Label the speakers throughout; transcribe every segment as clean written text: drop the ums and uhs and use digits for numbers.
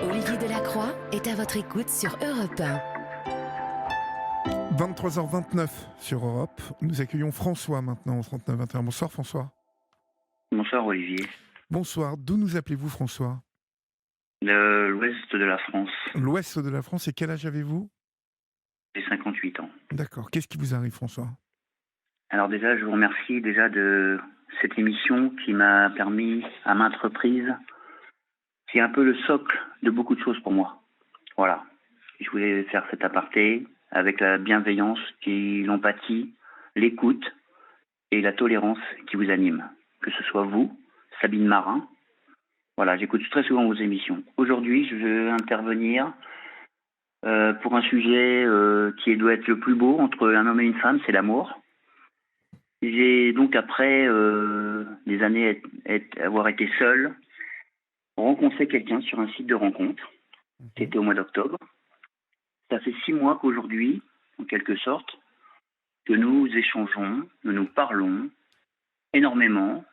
Speaker 1: Olivier Delacroix est à votre écoute sur Europe 1.
Speaker 2: 23h29 sur Europe. Nous accueillons François maintenant au 3921. Bonsoir François.
Speaker 3: Bonsoir Olivier.
Speaker 2: Bonsoir. D'où nous appelez-vous François?
Speaker 3: L'ouest de la France.
Speaker 2: L'ouest de la France. Et quel âge avez-vous?
Speaker 3: J'ai 58 ans.
Speaker 2: D'accord. Qu'est-ce qui vous arrive François?
Speaker 3: Alors déjà, je vous remercie déjà de cette émission qui m'a permis à maintes reprises, qui est un peu le socle de beaucoup de choses pour moi. Voilà. Je voulais faire cet aparté avec la bienveillance, l'empathie, l'écoute et la tolérance qui vous anime. Que ce soit vous, Sabine Marin. Voilà, j'écoute très souvent vos émissions. Aujourd'hui, je veux intervenir pour un sujet qui doit être le plus beau entre un homme et une femme, c'est l'amour. J'ai donc, après des années avoir été seul, rencontré quelqu'un sur un site de rencontre. C'était au mois d'octobre. Ça fait 6 mois qu'aujourd'hui, en quelque sorte, que nous échangeons, nous parlons énormément,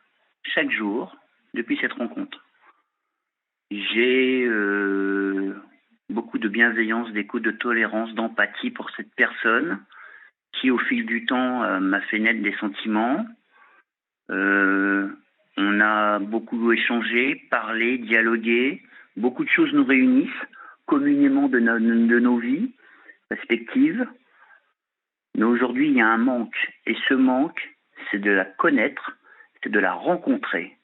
Speaker 3: chaque jour, depuis cette rencontre. J'ai beaucoup de bienveillance, d'écoute, de tolérance, d'empathie pour cette personne qui, au fil du temps, m'a fait naître des sentiments. On a beaucoup échangé, parlé, dialogué. Beaucoup de choses nous réunissent communément de nos vies respectives. Mais aujourd'hui, il y a un manque. Et ce manque, c'est de la connaître, c'est de la rencontrer.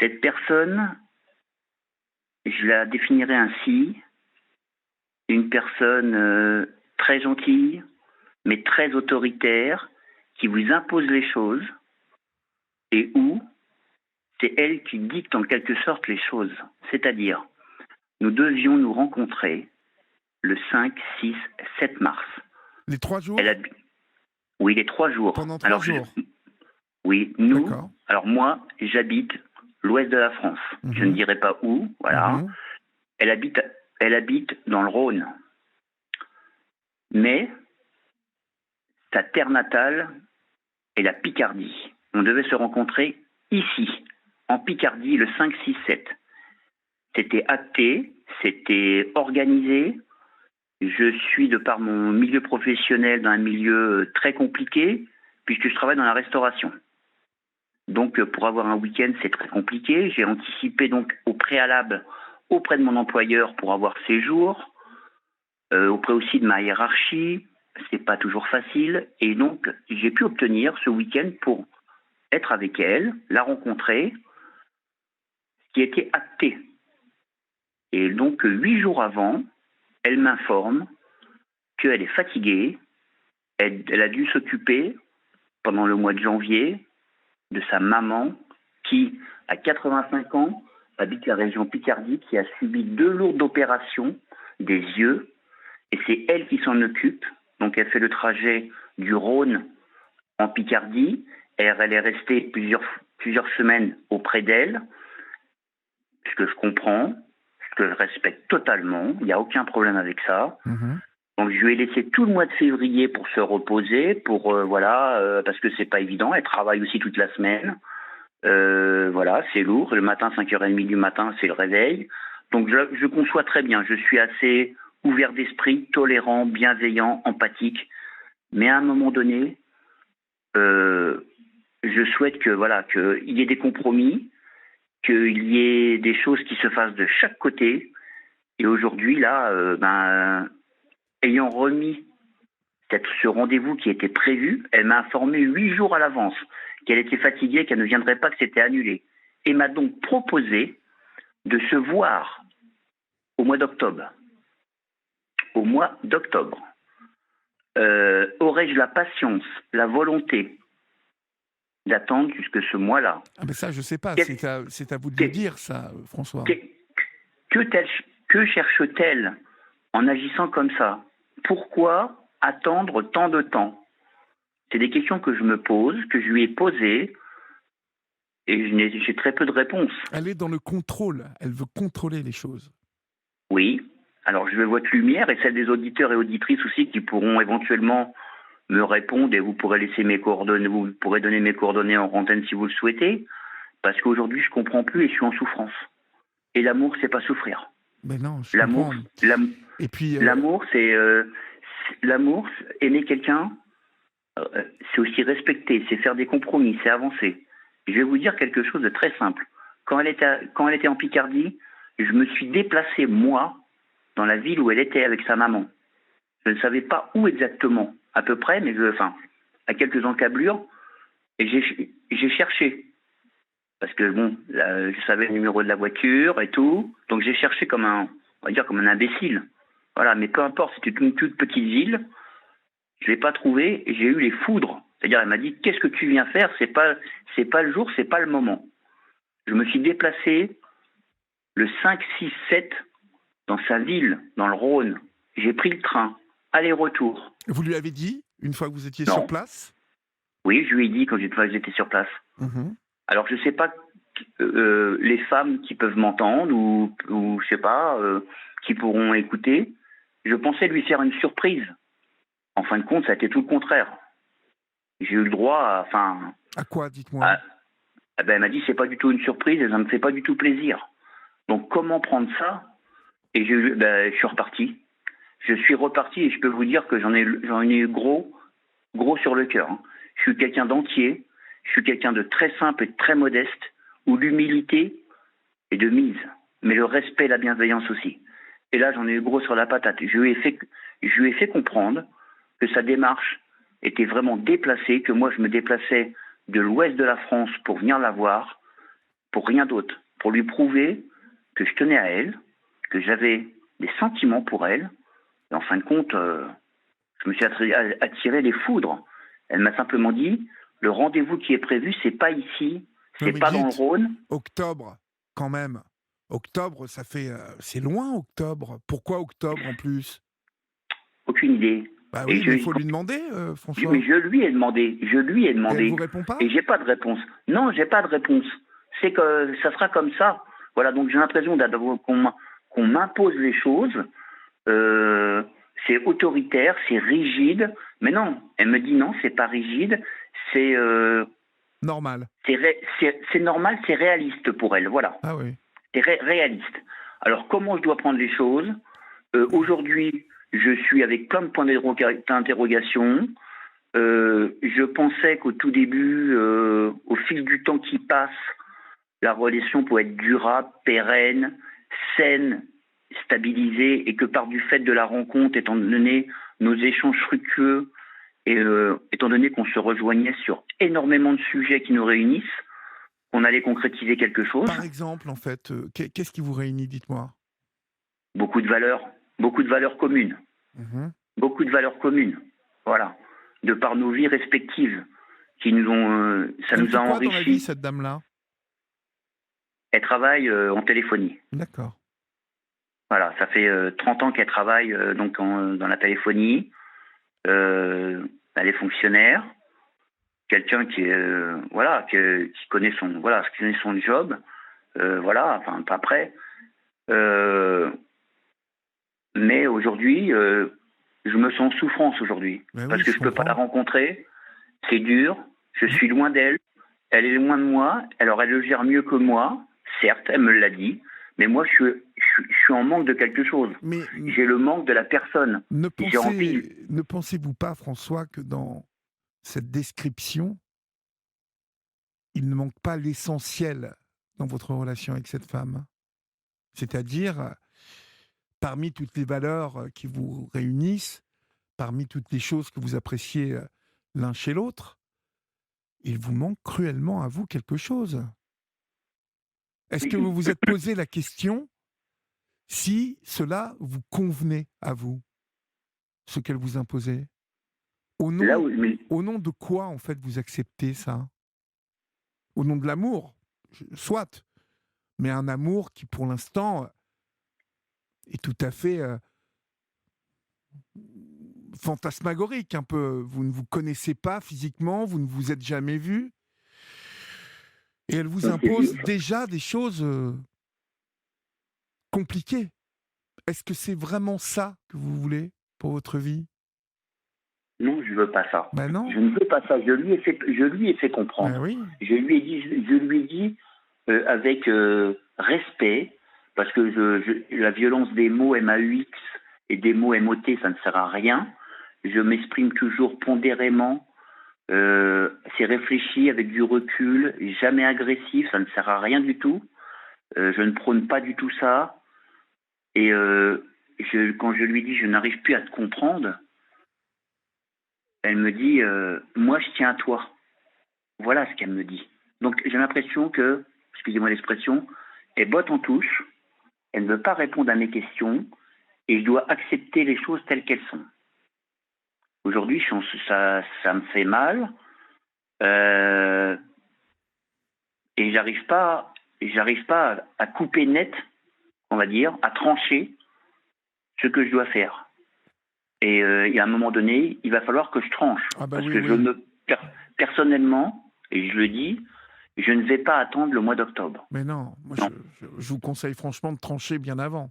Speaker 3: Cette personne, je la définirais ainsi, une personne très gentille, mais très autoritaire, qui vous impose les choses, et où c'est elle qui dicte en quelque sorte les choses. C'est-à-dire, nous devions nous rencontrer le 5, 6, 7 mars.
Speaker 2: Les 3 jours?
Speaker 3: Oui, les 3 jours.
Speaker 2: Pendant 3 jours.
Speaker 3: Oui, nous.
Speaker 2: D'accord.
Speaker 3: Alors moi, j'habite l'ouest de la France. Je ne dirai pas où, voilà. Elle habite dans le Rhône. Mais sa terre natale est la Picardie. On devait se rencontrer ici, en Picardie, le 5, 6, 7. C'était acté, c'était organisé. Je suis, de par mon milieu professionnel, dans un milieu très compliqué, puisque je travaille dans la restauration. Donc, pour avoir un week-end, c'est très compliqué. J'ai anticipé donc au préalable auprès de mon employeur pour avoir ses jours, auprès aussi de ma hiérarchie. C'est pas toujours facile. Et donc, j'ai pu obtenir ce week-end pour être avec elle, la rencontrer, ce qui était acté. Et donc, 8 jours avant, elle m'informe qu'elle est fatiguée. Elle a dû s'occuper, pendant le mois de janvier, de sa maman, qui, à 85 ans, habite la région Picardie, qui a subi 2 lourdes opérations des yeux. Et c'est elle qui s'en occupe. Donc, elle fait le trajet du Rhône en Picardie. Elle est restée plusieurs semaines auprès d'elle, ce que je comprends, ce que je respecte totalement. Il n'y a aucun problème avec ça. Donc je lui ai laissé tout le mois de février pour se reposer, parce que c'est pas évident. Elle travaille aussi toute la semaine. Voilà, c'est lourd. Le matin, 5h30 du matin, c'est le réveil. Donc je conçois très bien. Je suis assez ouvert d'esprit, tolérant, bienveillant, empathique. Mais à un moment donné, je souhaite qu'il y ait des compromis, qu'il y ait des choses qui se fassent de chaque côté. Et aujourd'hui, là, ayant remis ce rendez-vous qui était prévu, elle m'a informé 8 jours à l'avance qu'elle était fatiguée, qu'elle ne viendrait pas, que c'était annulé. Et m'a donc proposé de se voir au mois d'octobre. Au mois d'octobre. Aurais-je la patience, la volonté d'attendre jusque ce mois-là?
Speaker 2: Ah mais ça, je sais pas. C'est à vous de le dire, ça, François.
Speaker 3: Que cherche-t-elle en agissant comme ça? Pourquoi attendre tant de temps? C'est des questions que je me pose, que je lui ai posées, et j'ai très peu de réponses.
Speaker 2: Elle est dans le contrôle. Elle veut contrôler les choses.
Speaker 3: Oui. Alors, je veux votre lumière et celle des auditeurs et auditrices aussi qui pourront éventuellement me répondre, et vous pourrez laisser mes coordonnées, vous pourrez donner mes coordonnées en antenne si vous le souhaitez, parce qu'aujourd'hui, je comprends plus et je suis en souffrance. Et l'amour, c'est pas souffrir.
Speaker 2: Ben non, je
Speaker 3: L'amour,
Speaker 2: comprends.
Speaker 3: l'am-
Speaker 2: Et puis,
Speaker 3: l'amour, l'amour, aimer quelqu'un, c'est aussi respecter, c'est faire des compromis, c'est avancer. Je vais vous dire quelque chose de très simple. Quand elle était en Picardie, je me suis déplacé, moi, dans la ville où elle était avec sa maman. Je ne savais pas où exactement, à peu près, mais à quelques encablures, et j'ai cherché. Parce que bon, là, je savais le numéro de la voiture et tout, donc j'ai cherché on va dire comme un imbécile. Voilà, mais peu importe, c'était une toute petite ville, je l'ai pas trouvé, et j'ai eu les foudres. C'est-à-dire, elle m'a dit, qu'est-ce que tu viens faire? C'est pas le jour, c'est pas le moment. Je me suis déplacé le 5, 6, 7 dans sa ville, dans le Rhône. J'ai pris le train, aller-retour.
Speaker 2: vous lui avez dit, une fois que vous étiez sur
Speaker 3: Non.
Speaker 2: place?
Speaker 3: Oui, je lui ai dit quand j'étais sur place.
Speaker 2: Mhm.
Speaker 3: Alors, je sais pas les femmes qui peuvent m'entendre ou je sais pas, qui pourront écouter. Je pensais lui faire une surprise. En fin de compte, ça a été tout le contraire. J'ai eu le droit
Speaker 2: À quoi, dites-moi?
Speaker 3: elle m'a dit c'est pas du tout une surprise et ça me fait pas du tout plaisir. Donc comment prendre ça? Et je suis reparti. Je suis reparti et je peux vous dire que j'en ai eu gros sur le cœur. Hein. Je suis quelqu'un d'entier, je suis quelqu'un de très simple et de très modeste, où l'humilité est de mise, mais le respect et la bienveillance aussi. Et là, j'en ai eu gros sur la patate. Je lui ai fait comprendre que sa démarche était vraiment déplacée, que moi, je me déplaçais de l'ouest de la France pour venir la voir, pour rien d'autre, pour lui prouver que je tenais à elle, que j'avais des sentiments pour elle. Et en fin de compte, je me suis attiré les foudres. Elle m'a simplement dit, le rendez-vous qui est prévu, c'est pas ici,
Speaker 2: Non,
Speaker 3: c'est
Speaker 2: mais
Speaker 3: pas dans le
Speaker 2: dites,
Speaker 3: Rhône.
Speaker 2: octobre, quand même. Octobre, ça fait... c'est loin, octobre. Pourquoi octobre, en plus?
Speaker 3: Aucune idée.
Speaker 2: Bah
Speaker 3: Et
Speaker 2: oui, mais il faut lui demander, François.
Speaker 3: mais je lui ai demandé,
Speaker 2: Et elle vous répond pas?
Speaker 3: et j'ai pas de réponse. Non, j'ai pas de réponse. C'est que ça sera comme ça. Voilà, donc j'ai l'impression qu'on m'impose les choses. Euh, c'est autoritaire, c'est rigide. Mais non, elle me dit non, c'est pas rigide. C'est
Speaker 2: Normal.
Speaker 3: c'est normal, c'est réaliste pour elle. Voilà,
Speaker 2: Ah oui.
Speaker 3: c'est réaliste. Alors comment je dois prendre les choses? Aujourd'hui, je suis avec plein de points d'interrogation. Je pensais qu'au tout début, au fil du temps qui passe, la relation pouvait être durable, pérenne, saine, stabilisée, et que par du fait de la rencontre, étant donné nos échanges fructueux, et étant donné qu'on se rejoignait sur énormément de sujets qui nous réunissent, on allait concrétiser quelque chose.
Speaker 2: Par exemple, en fait, qu'est-ce qui vous réunit, dites-moi?
Speaker 3: Beaucoup de valeurs communes.
Speaker 2: Mhm.
Speaker 3: Beaucoup de valeurs communes. Voilà. De par nos vies respectives, qui nous ont, ça
Speaker 2: Elle
Speaker 3: nous
Speaker 2: fait
Speaker 3: a
Speaker 2: quoi dans la vie,
Speaker 3: enrichis.
Speaker 2: cette dame-là?
Speaker 3: Elle travaille en téléphonie.
Speaker 2: D'accord.
Speaker 3: Voilà, ça fait 30 ans qu'elle travaille dans la téléphonie. Elle est fonctionnaire. Quelqu'un qui est qui connaît son job. Voilà, enfin pas près. Mais aujourd'hui, je me sens en souffrance aujourd'hui.
Speaker 2: Ben
Speaker 3: Parce
Speaker 2: oui,
Speaker 3: que
Speaker 2: je
Speaker 3: je peux pas la
Speaker 2: comprends.
Speaker 3: rencontrer. C'est dur. Je suis loin d'elle. Elle est loin de moi. Alors, elle le gère mieux que moi. Certes, elle me l'a dit. Mais moi, je suis en manque de quelque chose.
Speaker 2: Mais
Speaker 3: J'ai le manque de la personne. J'ai envie.
Speaker 2: ne pensez-vous pas, François, que dans cette description, il ne manque pas l'essentiel dans votre relation avec cette femme? C'est-à-dire, parmi toutes les valeurs qui vous réunissent, parmi toutes les choses que vous appréciez l'un chez l'autre, il vous manque cruellement à vous quelque chose. Est-ce que vous vous êtes posé la question si cela vous convenait à vous, ce qu'elle vous imposait?
Speaker 3: Là où, mais
Speaker 2: Au nom de quoi, en fait, vous acceptez ça? Au nom de l'amour, soit, mais un amour qui, pour l'instant, est tout à fait fantasmagorique, un peu. Vous ne vous connaissez pas physiquement, vous ne vous êtes jamais vus, et elle vous impose déjà des choses compliquées. Est-ce que c'est vraiment ça que vous voulez pour votre vie?
Speaker 3: non, je veux pas ça.
Speaker 2: Ben non.
Speaker 3: Je ne veux pas ça. Je lui ai fait comprendre.
Speaker 2: Ben oui.
Speaker 3: Je lui ai dit avec respect, parce que la violence des mots MAUX et des mots MOT, ça ne sert à rien. Je m'exprime toujours pondérément, c'est réfléchi avec du recul, jamais agressif, ça ne sert à rien du tout. Je ne prône pas du tout ça. Et quand je lui dis je n'arrive plus à te comprendre, elle me dit moi je tiens à toi. Voilà ce qu'elle me dit. Donc j'ai l'impression que, excusez-moi l'expression, elle botte en touche, elle ne veut pas répondre à mes questions et je dois accepter les choses telles qu'elles sont. Aujourd'hui, ça me fait mal et j'arrive pas à couper net, on va dire, à trancher ce que je dois faire. Et il y a un moment donné, il va falloir que je tranche.
Speaker 2: Ah bah
Speaker 3: parce
Speaker 2: oui,
Speaker 3: que
Speaker 2: oui.
Speaker 3: personnellement, et je le dis, je ne vais pas attendre le mois d'octobre.
Speaker 2: Mais non, moi
Speaker 3: Non.
Speaker 2: je vous conseille franchement de trancher bien avant.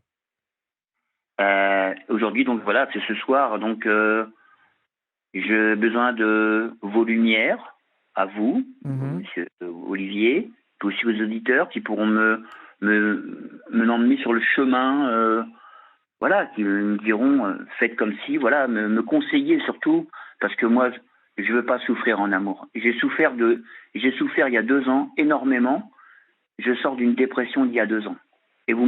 Speaker 3: Aujourd'hui, donc voilà, c'est ce soir. Donc, j'ai besoin de vos lumières, à vous,
Speaker 2: Mhm.
Speaker 3: monsieur Olivier, puis aussi aux auditeurs qui pourront m'emmener sur le chemin. Voilà, qui me diront faites comme si, voilà, me conseiller surtout, parce que moi, je veux pas souffrir en amour. J'ai souffert il y a 2 ans énormément. Je sors d'une dépression d'il y a 2 ans. Et vous,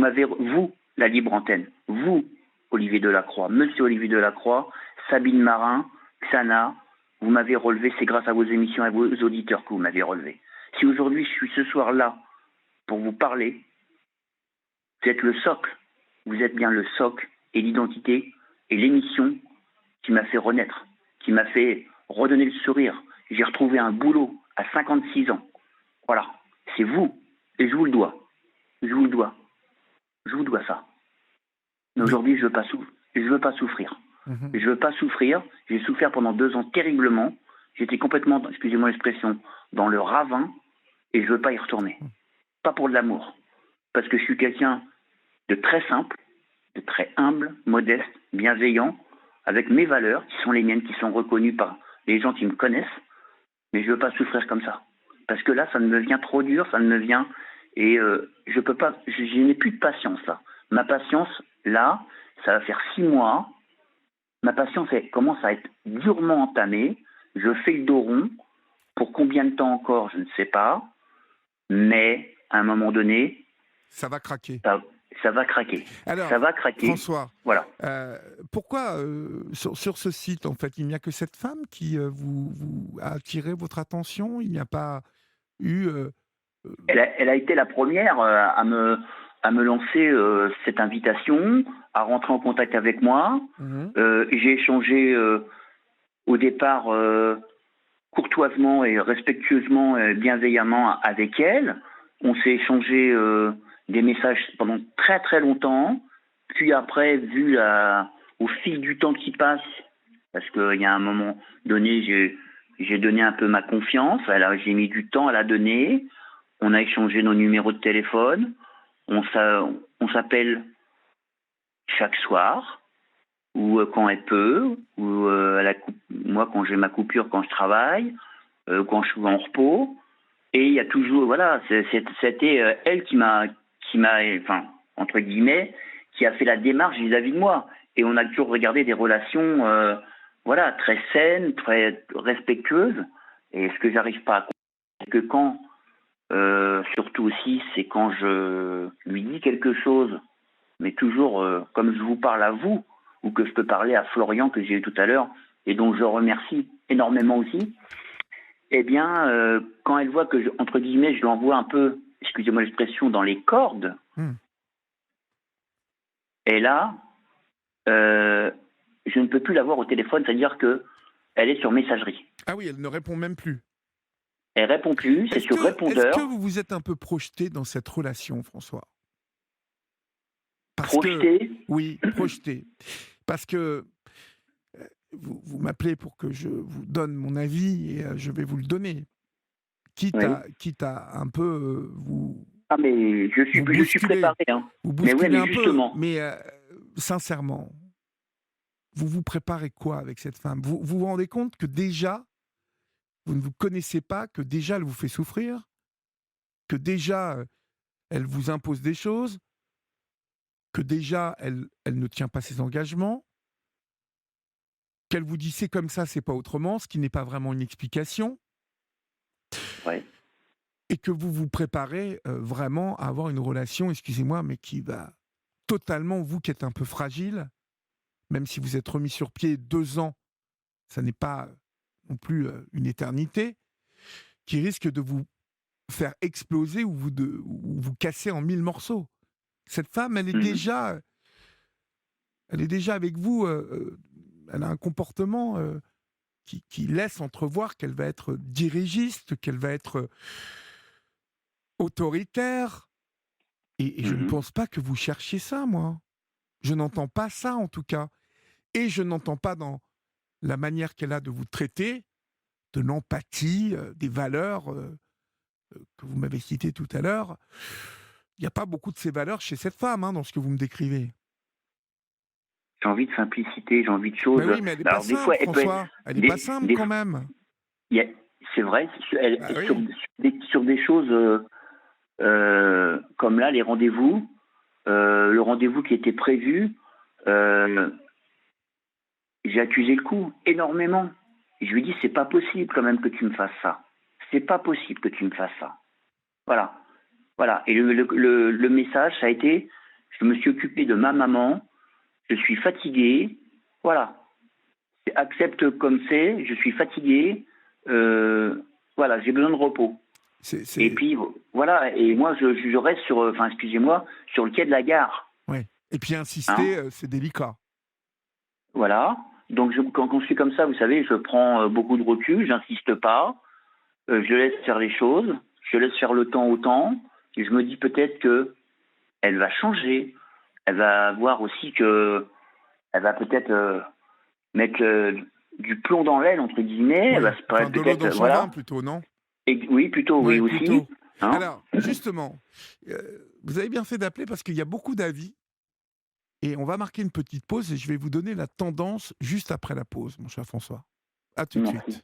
Speaker 3: la libre antenne, vous, Olivier Delacroix, monsieur Olivier Delacroix, Sabine Marin, Xana, vous m'avez relevé, c'est grâce à vos émissions et à vos auditeurs que vous m'avez relevé. Si aujourd'hui je suis ce soir là pour vous parler, vous êtes le socle, vous êtes bien le socle et l'identité et l'émission qui m'a fait renaître, qui m'a fait redonner le sourire. J'ai retrouvé un boulot à 56 ans. Voilà, c'est vous, et je vous le dois. Je vous le dois. Je vous dois ça. Mais
Speaker 2: Mais
Speaker 3: aujourd'hui, je veux pas souffrir.
Speaker 2: mhm.
Speaker 3: Je veux pas souffrir. J'ai souffert pendant 2 ans terriblement. J'étais complètement, excusez-moi l'expression, dans le ravin, et je veux pas y retourner. Pas pour de l'amour. Parce que je suis quelqu'un de très simple, de très humble, modeste, bienveillant, avec mes valeurs, qui sont les miennes, qui sont reconnues par les gens qui me connaissent, mais je veux pas souffrir comme ça. Parce que là, ça me devient trop dur, ça me vient, et je peux pas, je n'ai plus de patience là. Ma patience, là, ça va faire 6 mois, ma patience commence à être durement entamée, je fais le dos rond, pour combien de temps encore, je ne sais pas, mais à un moment donné,
Speaker 2: Ça va craquer.
Speaker 3: ça va craquer.
Speaker 2: Alors,
Speaker 3: Ça va craquer,
Speaker 2: François,
Speaker 3: voilà.
Speaker 2: pourquoi sur ce site, en fait, il n'y a que cette femme qui vous a attiré votre attention? Il n'y a pas eu... euh,
Speaker 3: Elle a été la première à me lancer cette invitation, à rentrer en contact avec moi.
Speaker 2: mhm.
Speaker 3: J'ai échangé au départ courtoisement et respectueusement et bienveillamment avec elle. On s'est échangé des messages pendant très très longtemps. Puis après, au fil du temps qui passe, parce qu'il y a un moment donné, j'ai donné un peu ma confiance. J'ai mis du temps à la donner. On a échangé nos numéros de téléphone. On s'appelle chaque soir, ou quand elle peut, ou moi quand j'ai ma coupure, quand je travaille, quand je suis en repos. Et il y a toujours, voilà, c'était elle enfin, entre guillemets, qui a fait la démarche vis-à-vis de moi. Et on a toujours regardé des relations, voilà, très saines, très respectueuses. Et ce que j'arrive pas à comprendre, c'est que quand surtout aussi, c'est quand je lui dis quelque chose, mais toujours comme je vous parle à vous, ou que je peux parler à Florian que j'ai eu tout à l'heure, et dont je remercie énormément aussi, eh bien, quand elle voit que, entre guillemets, je l'envoie un peu, excusez-moi l'expression, dans les cordes,
Speaker 2: Hmm.
Speaker 3: et là, je ne peux plus l'avoir au téléphone, c'est-à-dire que elle est sur messagerie.
Speaker 2: Ah oui, elle ne répond même plus.
Speaker 3: Elle répond plus, c'est sur
Speaker 2: Est-ce que
Speaker 3: répondeur,
Speaker 2: vous vous êtes un peu projeté dans cette relation, François? Parce que,
Speaker 3: projeté.
Speaker 2: oui, projeté. Parce que vous m'appelez pour que je vous donne mon avis et je vais vous le donner.
Speaker 3: Oui.
Speaker 2: Quitte à un peu
Speaker 3: Ah, mais
Speaker 2: vous
Speaker 3: je suis
Speaker 2: bousculer.
Speaker 3: préparé, hein.
Speaker 2: Vous
Speaker 3: Mais ouais,
Speaker 2: bousculez
Speaker 3: mais
Speaker 2: un peu.
Speaker 3: justement,
Speaker 2: Mais sincèrement, vous vous préparez quoi avec cette femme? Vous vous rendez compte que déjà, vous ne vous connaissez pas, que déjà elle vous fait souffrir, que déjà elle vous impose des choses, que déjà, elle ne tient pas ses engagements, qu'elle vous dit c'est comme ça, c'est pas autrement, ce qui n'est pas vraiment une explication,
Speaker 3: Ouais.
Speaker 2: et que vous vous préparez vraiment à avoir une relation, excusez-moi, mais qui va totalement, vous qui êtes un peu fragile, même si vous êtes remis sur pied 2 ans, ça n'est pas non plus une éternité, qui risque de vous faire exploser ou vous casser en 1000 morceaux. Cette femme,
Speaker 3: Mhm.
Speaker 2: elle est déjà avec vous, elle a un comportement qui laisse entrevoir qu'elle va être dirigiste, qu'elle va être autoritaire, et je ne
Speaker 3: Mhm.
Speaker 2: pense pas que vous cherchiez ça, moi. Je n'entends pas ça, en tout cas. Et je n'entends pas dans la manière qu'elle a de vous traiter, de l'empathie, des valeurs que vous m'avez citées tout à l'heure. Il n'y a pas beaucoup de ces valeurs chez cette femme, dans ce que vous me décrivez.
Speaker 3: J'ai envie de simplicité, j'ai envie de
Speaker 2: Ben
Speaker 3: choses.
Speaker 2: oui, mais elle n'est pas
Speaker 3: Alors des fois,
Speaker 2: simple,
Speaker 3: elle peut être
Speaker 2: François. Elle n'est pas
Speaker 3: des,
Speaker 2: simple,
Speaker 3: des
Speaker 2: quand même.
Speaker 3: il y a- c'est vrai,
Speaker 2: Ben oui.
Speaker 3: sur des choses comme là, les rendez-vous, le rendez-vous qui était prévu, euh, j'ai accusé le coup énormément. Et je lui ai dit, c'est pas possible quand même que tu me fasses ça. C'est pas possible que tu me fasses ça. Voilà. Voilà. Et le message, ça a été, je me suis occupé de ma maman, je suis fatigué, voilà. Accepte comme c'est, je suis fatigué, voilà, j'ai besoin de repos.
Speaker 2: C'est,
Speaker 3: Et
Speaker 2: c'est...
Speaker 3: puis, voilà, et moi, je reste sur, enfin, excusez-moi, sur le quai de la gare.
Speaker 2: Ouais. Et puis
Speaker 3: Hein,
Speaker 2: insister, c'est délicat.
Speaker 3: voilà. Donc, quand je suis comme ça, vous savez, je prends beaucoup de recul, j'insiste pas, je laisse faire les choses, je laisse faire le temps au temps, et je me dis peut-être que elle va changer, elle va voir aussi que, elle va peut-être mettre du plomb dans l'aile, entre guillemets, elle va
Speaker 2: Oui.
Speaker 3: se
Speaker 2: Enfin, de l'eau
Speaker 3: peut-être,
Speaker 2: dans son vin,
Speaker 3: voilà.
Speaker 2: plutôt, non?
Speaker 3: Et, oui, plutôt, oui
Speaker 2: Oui,
Speaker 3: aussi.
Speaker 2: plutôt.
Speaker 3: Hein.
Speaker 2: Alors, justement, vous avez bien fait d'appeler parce qu'il y a beaucoup d'avis. Et on va marquer une petite pause et je vais vous donner la tendance juste après la pause, mon cher François. À tout de
Speaker 3: Merci.
Speaker 2: suite.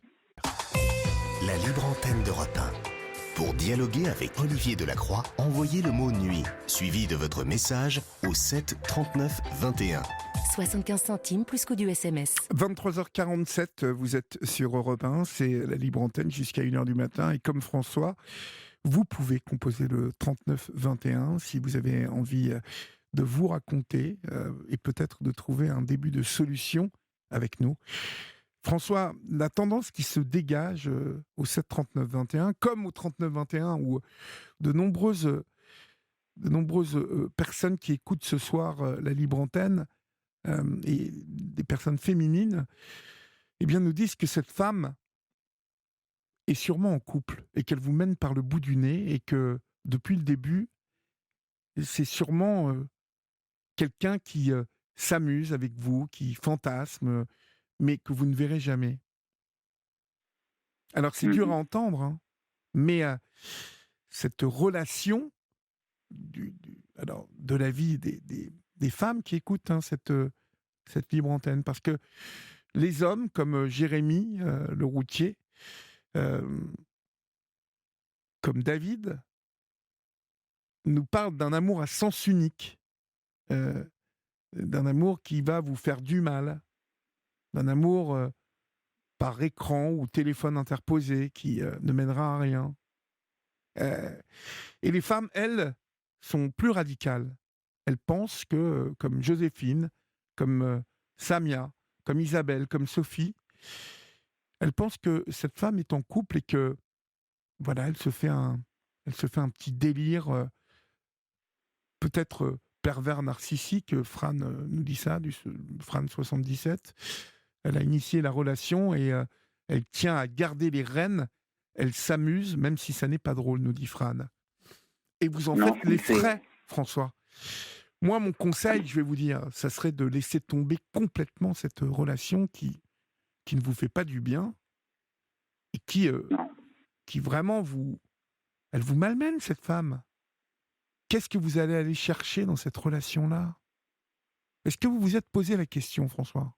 Speaker 4: La libre antenne d'Europe 1. Pour dialoguer avec Olivier Delacroix, envoyez le mot nuit, suivi de votre message au 7 39 21.
Speaker 1: 75 centimes plus coût du SMS.
Speaker 2: 23h47, vous êtes sur Europe 1, c'est la libre antenne jusqu'à 1h du matin. Et comme François, vous pouvez composer le 39 21 si vous avez envie de vous raconter et peut-être de trouver un début de solution avec nous. François, la tendance qui se dégage au 7 39 21, comme au 39 21, où de nombreuses personnes qui écoutent ce soir la libre antenne et des personnes féminines, eh bien, nous disent que cette femme est sûrement en couple et qu'elle vous mène par le bout du nez et que depuis le début, c'est sûrement quelqu'un qui s'amuse avec vous, qui fantasme, mais que vous ne verrez jamais. Alors c'est dur à
Speaker 3: Mhm.
Speaker 2: entendre, mais cette relation alors, de la vie des femmes qui écoutent cette libre antenne, parce que les hommes comme Jérémy, le routier, euh, comme David, nous parlent d'un amour à sens unique, euh, d'un amour qui va vous faire du mal, d'un amour par écran ou téléphone interposé qui ne mènera à rien. Euh, et les femmes, elles, sont plus radicales. Elles pensent que, comme Joséphine, comme Samia, comme Isabelle, comme Sophie, elles pensent que cette femme est en couple et que, voilà, elle se fait un petit délire, peut-être pervers narcissique. Fran nous dit ça, Fran 77. Elle a initié la relation et elle tient à garder les rênes. Elle s'amuse, même si ça n'est pas drôle, nous dit Fran. Et vous en
Speaker 3: Non,
Speaker 2: faites les
Speaker 3: c'est.
Speaker 2: frais, François. Moi, mon conseil, je vais vous dire, ça serait de laisser tomber complètement cette relation qui ne vous fait pas du bien et
Speaker 3: Non.
Speaker 2: qui vraiment elle vous malmène, cette femme. Qu'est-ce que vous allez aller chercher dans cette relation-là? Est-ce que vous vous êtes posé la question, François?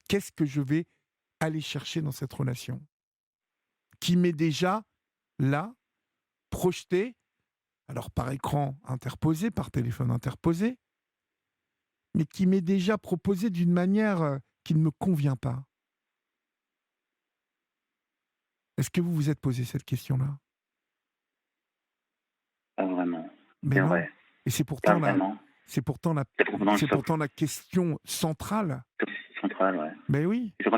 Speaker 2: Qu'est-ce que je vais aller chercher dans cette relation? Qui m'est déjà là, projeté, alors par écran interposé, par téléphone interposé, mais qui m'est déjà proposé d'une manière qui ne me convient pas. Est-ce que vous vous êtes posé cette question-là?
Speaker 3: Pas vraiment.
Speaker 2: Mais
Speaker 3: C'est
Speaker 2: non.
Speaker 3: vrai.
Speaker 2: Et c'est
Speaker 3: Pas
Speaker 2: pourtant
Speaker 3: vraiment.
Speaker 2: c'est pourtant
Speaker 3: C'est
Speaker 2: pourtant la question centrale.
Speaker 3: central, ouais.
Speaker 2: Mais oui.
Speaker 3: Je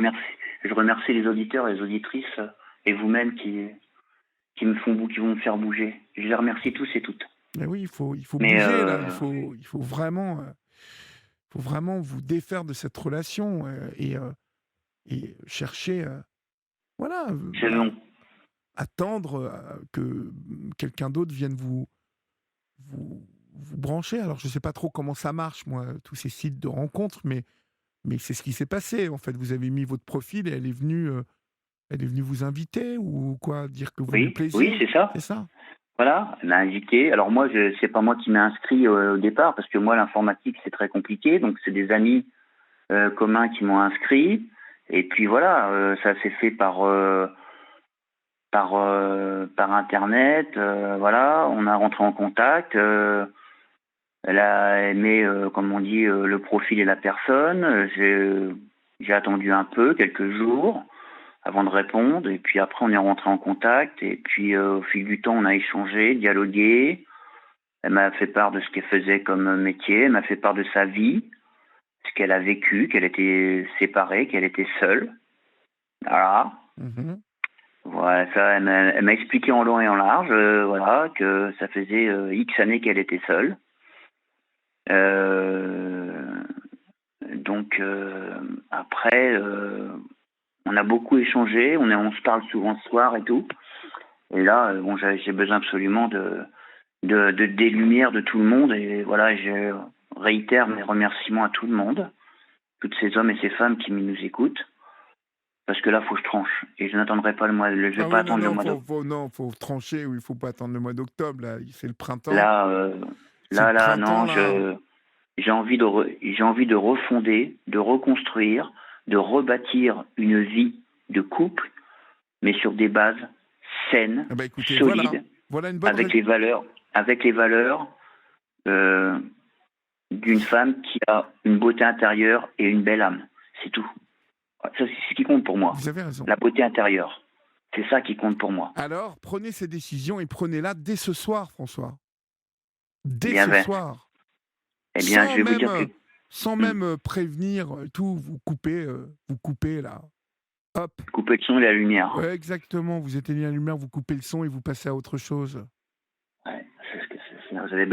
Speaker 3: remercie les auditeurs et les auditrices et vous-même qui vont me faire bouger. Je les remercie tous et toutes.
Speaker 2: Mais oui, il faut
Speaker 3: Mais
Speaker 2: bouger là. Il faut vraiment vous défaire de cette relation et chercher, voilà,
Speaker 3: c'est long.
Speaker 2: attendre que quelqu'un d'autre vienne vous, vous brancher. Alors, je ne sais pas trop comment ça marche, moi, tous ces sites de rencontres, mais c'est ce qui s'est passé. En fait, vous avez mis votre profil et elle est venue vous inviter ou quoi, dire que vous lui
Speaker 3: Oui,
Speaker 2: plaisiez.
Speaker 3: c'est ça.
Speaker 2: C'est ça.
Speaker 3: Voilà, elle m'a invité. Alors moi, c'est pas moi qui m'ai inscrit au départ parce que moi, l'informatique, c'est très compliqué. Donc, c'est des amis communs qui m'ont inscrit. Et puis voilà, ça s'est fait par internet. Voilà, on a rentré en contact. Elle a aimé, comme on dit, le profil et la personne. J'ai attendu un peu, quelques jours, avant de répondre. Et puis après, on est rentré en contact. Et puis, au fil du temps, on a échangé, dialogué. Elle m'a fait part de ce qu'elle faisait comme métier. Elle m'a fait part de sa vie, ce qu'elle a vécu, qu'elle était séparée, qu'elle était seule. Voilà.
Speaker 2: Mhm.
Speaker 3: Voilà, ça, elle m'a expliqué en long et en large, voilà, que ça faisait X années qu'elle était seule. Donc après, on a beaucoup échangé, on se parle souvent le soir et tout. Et là, bon, j'ai besoin absolument des lumières de tout le monde. Et voilà, je réitère mes remerciements à tout le monde, tous ces hommes et ces femmes qui nous écoutent. Parce que là, faut que je tranche. Et je n'attendrai pas je vais pas attendre le mois d'octobre.
Speaker 2: Faut trancher ou il faut pas attendre le mois d'octobre. Là, c'est le printemps.
Speaker 3: Là,
Speaker 2: C'est le printemps,
Speaker 3: non,
Speaker 2: là.
Speaker 3: j'ai envie de refonder, de reconstruire, de rebâtir une vie de couple, mais sur des bases saines,
Speaker 2: Eh ben, écoutez,
Speaker 3: solides,
Speaker 2: voilà une bonne
Speaker 3: avec les valeurs d'une femme qui a une beauté intérieure et une belle âme. C'est tout. Ça, c'est ce qui compte pour moi.
Speaker 2: Vous avez raison.
Speaker 3: La beauté intérieure. C'est ça qui compte pour moi.
Speaker 2: Alors, prenez ces décisions et prenez-la dès ce soir, François. Dès
Speaker 3: Bien
Speaker 2: ce
Speaker 3: fait.
Speaker 2: soir.
Speaker 3: Eh bien,
Speaker 2: Sans
Speaker 3: je vais vous dire que...
Speaker 2: sans même prévenir tout, vous coupez là. Hop.
Speaker 3: Couper le son et la lumière.
Speaker 2: Ouais, exactement. Vous éteignez la lumière, vous coupez le son et vous passez à autre chose.
Speaker 3: Ouais, c'est ce que c'est. J'avais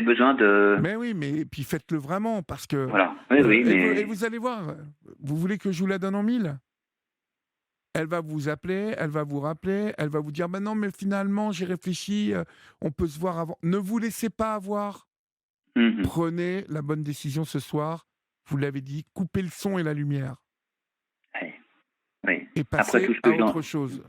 Speaker 3: besoin de...
Speaker 2: Mais oui, mais puis faites-le vraiment parce que...
Speaker 3: Voilà. Oui, mais...
Speaker 2: Et vous allez voir, vous voulez que je vous la donne en 1000 ? Elle va vous appeler, elle va vous rappeler, elle va vous dire « non, mais finalement, j'ai réfléchi, on peut se voir avant. » Ne vous laissez pas avoir.
Speaker 3: Mhm.
Speaker 2: Prenez la bonne décision ce soir. Vous l'avez dit, coupez le son et la lumière.
Speaker 3: Oui.
Speaker 2: Et passez à autre chose.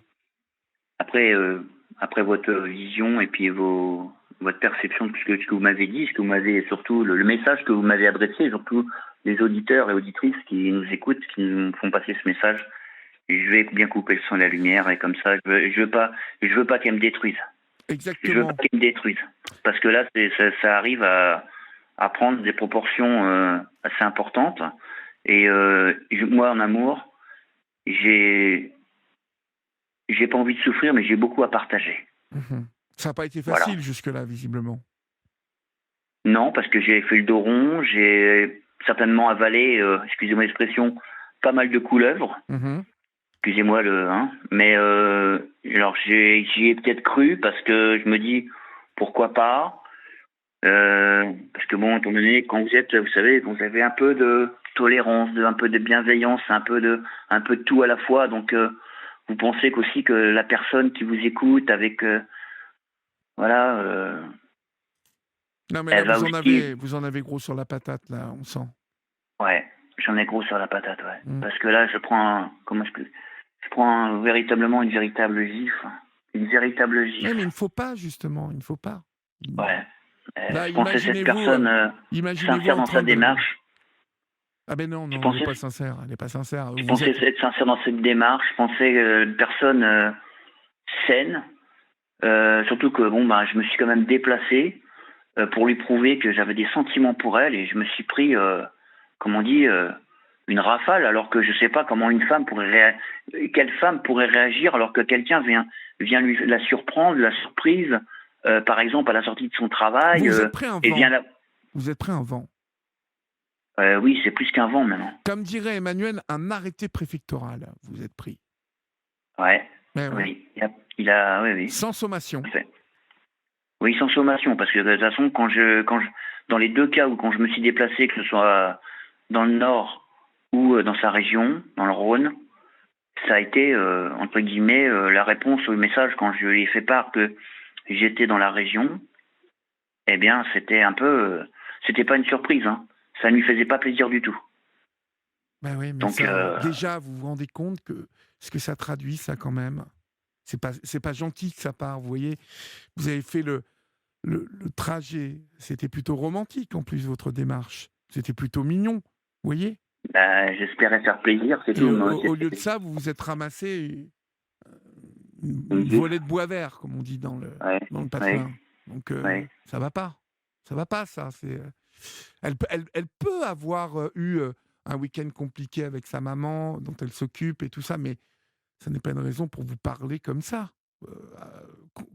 Speaker 3: Après votre vision et puis votre perception de ce que vous m'avez dit, ce que vous m'avez surtout le message que vous m'avez adressé, surtout les auditeurs et auditrices qui nous écoutent, qui nous font passer ce message, je vais bien couper le son et la lumière et comme ça, je veux pas qu'elle me détruise.
Speaker 2: Exactement.
Speaker 3: Je veux pas qu'elle me détruise parce que là, ça arrive à prendre des proportions assez importantes et moi en amour, j'ai pas envie de souffrir, mais j'ai beaucoup à partager.
Speaker 2: Mmh. Ça n'a pas été facile jusque-là, visiblement.
Speaker 3: Non, parce que j'ai fait le dos rond, j'ai certainement avalé, excusez-moi l'expression, pas mal de couleuvres.
Speaker 2: Mmh.
Speaker 3: Excusez-moi mais alors j'y ai peut-être cru parce que je me dis pourquoi pas. Parce que bon, étant donné quand vous savez, vous avez un peu de tolérance, un peu de bienveillance, un peu de tout à la fois. Donc vous pensez qu'aussi que la personne qui vous écoute avec
Speaker 2: Non mais là, vous en avez gros sur la patate là, on sent.
Speaker 3: Ouais, j'en ai gros sur la patate, ouais. Parce que là, je prends véritablement une véritable gifle. Une véritable gifle.
Speaker 2: Oui, mais il ne faut pas, justement, il ne faut pas.
Speaker 3: Ouais.
Speaker 2: Là,
Speaker 3: je pensais cette personne sincère dans sa démarche.
Speaker 2: Ah ben non, elle n'est pas sincère. Elle n'est pas sincère.
Speaker 3: Je pensais être sincère dans cette démarche. Je pensais une personne saine. Surtout que bon, je me suis quand même déplacé. pour lui prouver que j'avais des sentiments pour elle, et je me suis pris, comme on dit, une rafale, alors que je ne sais pas comment quelle femme pourrait réagir alors que quelqu'un vient la surprendre, la surprise, par exemple à la sortie de son travail,
Speaker 2: Vous êtes pris un
Speaker 3: et
Speaker 2: vent.
Speaker 3: vient la...
Speaker 2: Vous êtes pris un vent.
Speaker 3: Oui, c'est plus qu'un vent maintenant.
Speaker 2: Comme dirait Emmanuel, un arrêté préfectoral, vous êtes pris.
Speaker 3: Ouais.
Speaker 2: Ouais.
Speaker 3: Oui. Oui.
Speaker 2: Sans sommation.
Speaker 3: Parfait. Oui, sans sommation, parce que de toute façon, dans les deux cas où quand je me suis déplacé, que ce soit dans le Nord ou dans sa région, dans le Rhône, ça a été, entre guillemets, la réponse au message quand je lui ai fait part que j'étais dans la région. Eh bien, c'était un peu... c'était pas une surprise, hein. Ça ne lui faisait pas plaisir du tout.
Speaker 2: Ben oui, mais
Speaker 3: Donc,
Speaker 2: ça, déjà, vous vous rendez compte que ce que ça traduit, ça, quand même, c'est pas gentil que ça part, vous voyez. Vous avez fait le trajet, c'était plutôt romantique, en plus, votre démarche. C'était plutôt mignon, vous voyez.
Speaker 3: J'espérais faire plaisir, c'est
Speaker 2: Et
Speaker 3: tout.
Speaker 2: au lieu de ça, vous vous êtes ramassé une volée de bois vert, comme on dit dans le patelin. Donc, ça va pas. Ça va pas, ça. Elle peut avoir eu un week-end compliqué avec sa maman, dont elle s'occupe et tout ça, mais ça n'est pas une raison pour vous parler comme ça.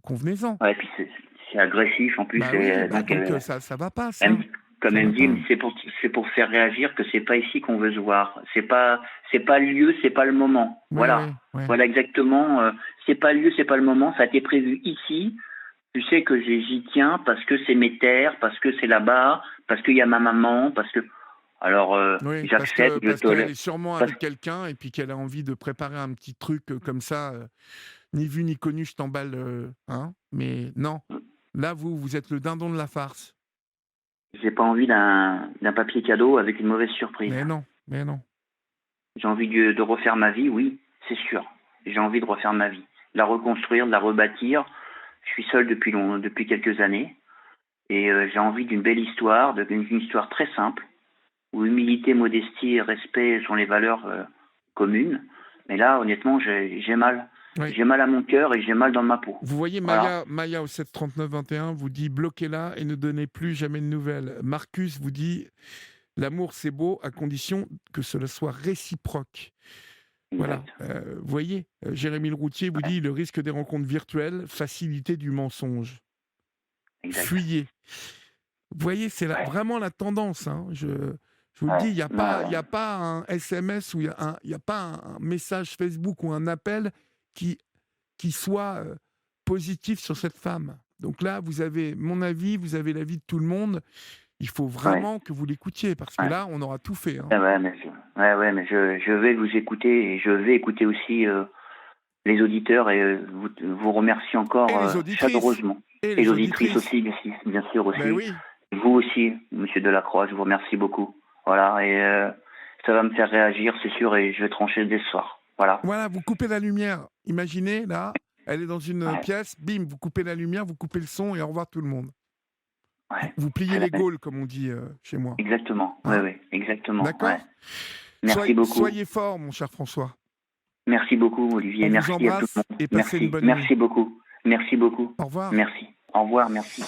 Speaker 2: Convenez-en.
Speaker 3: Ouais, puis c'est agressif en plus.
Speaker 2: Donc, ça va pas, ça.
Speaker 3: Comme elle me dit, c'est pour faire réagir que c'est pas ici qu'on veut se voir. C'est pas le lieu, c'est pas le moment.
Speaker 2: Oui,
Speaker 3: voilà.
Speaker 2: oui.
Speaker 3: Voilà exactement. C'est pas le lieu, c'est pas le moment. Ça a été prévu ici. Tu sais que j'y tiens parce que c'est mes terres, parce que c'est là-bas, parce qu'il y a ma maman, parce que... Alors, j'accepte, je
Speaker 2: parce
Speaker 3: tolère.
Speaker 2: qu'elle est sûrement avec quelqu'un et puis qu'elle a envie de préparer un petit truc comme ça, ni vu ni connu, je t'emballe, hein. Mais non, là, vous êtes le dindon de la farce.
Speaker 3: J'ai pas envie d'un papier cadeau avec une mauvaise surprise.
Speaker 2: Mais non.
Speaker 3: J'ai envie de refaire ma vie, oui, c'est sûr. J'ai envie de refaire ma vie, de la reconstruire, de la rebâtir. Je suis seul depuis quelques années et j'ai envie d'une belle histoire, d'une histoire très simple, où humilité, modestie et respect sont les valeurs communes. Mais là, honnêtement, j'ai mal. Oui. J'ai mal à mon cœur et j'ai mal dans ma peau.
Speaker 2: Vous voyez, Maya au 739-21 vous dit « Bloquez-la et ne donnez plus jamais de nouvelles ». Marcus vous dit « L'amour, c'est beau à condition que cela soit réciproque ». Voilà, vous voyez, Jérémy Le Routier vous dit « Le risque des rencontres virtuelles, facilité du mensonge ». Fuyez. Vous voyez, c'est vraiment la tendance. Hein. Je vous le dis, il n'y a pas un SMS ou il n'y a pas un message Facebook ou un appel qui soit positif sur cette femme. Donc là, vous avez mon avis, vous avez l'avis de tout le monde. Il faut vraiment que vous l'écoutiez, parce que là, on aura tout fait. Hein.
Speaker 3: Mais je vais vous écouter et je vais écouter aussi les auditeurs et vous remercie encore chaleureusement. Et les auditrices aussi, bien sûr aussi.
Speaker 2: Ben oui.
Speaker 3: Vous aussi, Monsieur Delacroix, je vous remercie beaucoup. Voilà, et ça va me faire réagir, c'est sûr, et je vais trancher dès ce soir. Voilà,
Speaker 2: vous coupez la lumière. Imaginez, là, elle est dans une pièce, bim, vous coupez la lumière, vous coupez le son et au revoir tout le monde. Vous pliez les gaules, comme on dit chez moi.
Speaker 3: Exactement, oui, exactement.
Speaker 2: D'accord.
Speaker 3: Merci beaucoup.
Speaker 2: Soyez fort, mon cher François.
Speaker 3: Merci beaucoup, Olivier. Merci à tout le monde.
Speaker 2: Et passez une bonne nuit.
Speaker 3: Merci beaucoup. Merci beaucoup.
Speaker 2: Au revoir.
Speaker 3: Merci. Au revoir, merci.